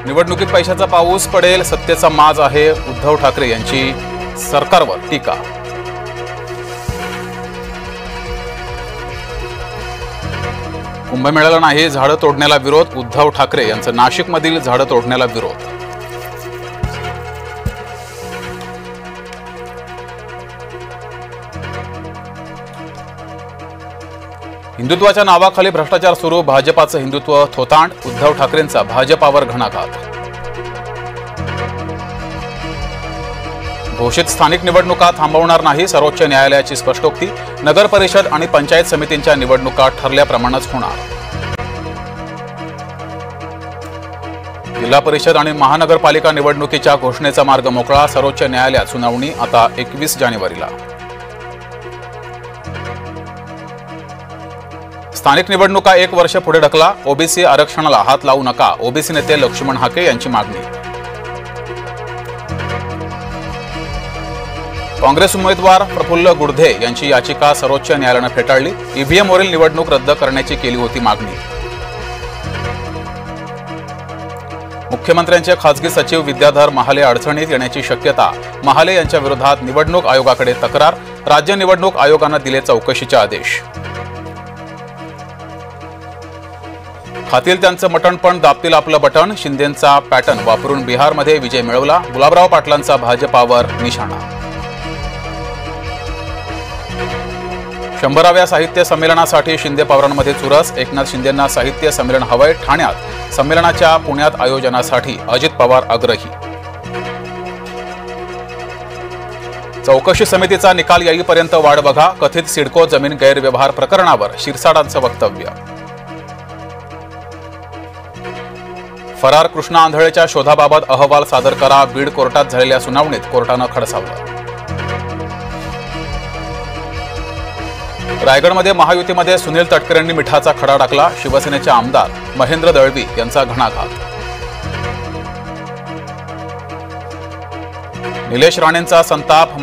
निवडणुकीत पैशाचा पाऊस पडेल, सत्तेचा माज आहे, उद्धव ठाकरे यांची सरकारवर टीका. कुंभमेळ्याला नाही, झाडं तोडण्याला विरोध, उद्धव ठाकरे यांचं नाशिकमधील झाडं तोडण्याला विरोध. हिंदुत्वाच्या नावाखाली भ्रष्टाचार सुरू, भाजपाचं हिंदुत्व थोतांड, उद्धव ठाकरेंचा भाजपावर घणाघात. घोषित स्थानिक निवडणुका थांबवणार नाही, सर्वोच्च न्यायालयाची स्पष्टोक्ती. नगर परिषद आणि पंचायत समितींच्या निवडणुका ठरल्याप्रमाणेच होणार. जिल्हा परिषद आणि महानगरपालिका निवडणुकीच्या घोषणेचा मार्ग मोकळा, सर्वोच्च न्यायालयात सुनावणी आता 21 जानेवारीला. स्थानिक निवडणुका 1 वर्ष पुढे ढकला, ओबीसी आरक्षणाला हात लावू नका, ओबीसी नेते लक्ष्मण हाके यांची मागणी. काँग्रेस उमेदवार प्रफुल्ल गुडधे यांची याचिका सर्वोच्च न्यायालयाने फेटाळली. ईव्हीएमवरील निवडणूक रद्द करण्याची केली होती मागणी. मुख्यमंत्र्यांचे खासगी सचिव विद्याधर महाले अडचणीत येण्याची शक्यता, महाले यांच्या विरोधात निवडणूक आयोगाकडे तक्रार, राज्य निवडणूक आयोगाने दिले चौकशीचे आदेश. खातील त्यांचं मटण पण दाबतील आपलं बटण, शिंदेंचा पॅटर्न वापरून बिहारमध्ये विजय मिळवला, गुलाबराव पाटलांचा भाजपावर निशाणा. 100व्या साहित्य संमेलनासाठी शिंदे पवारांमध्ये चुरस, एकनाथ शिंदेंना साहित्य संमेलन हवंय, ठाण्यात संमेलनाच्या पुण्यात आयोजनासाठी अजित पवार आग्रही. चौकशी समितीचा निकाल येईपर्यंत वाट बघा, कथित सिडको जमीन गैरव्यवहार प्रकरणावर शिरसाडांचं वक्तव्य. फरार कृष्णा आंधळेच्या शोधाबाबत अहवाल सादर करा, बीड कोर्टात झालेल्या सुनावणीत कोर्टानं खडसावलं. रायगडमध्ये महायुतीमध्ये सुनील तटकरेंनी मिठाचा खडा टाकला, शिवसेनेचे आमदार महेंद्र दळवी यांचा घणाघात. निलेश राणेंचा संताप,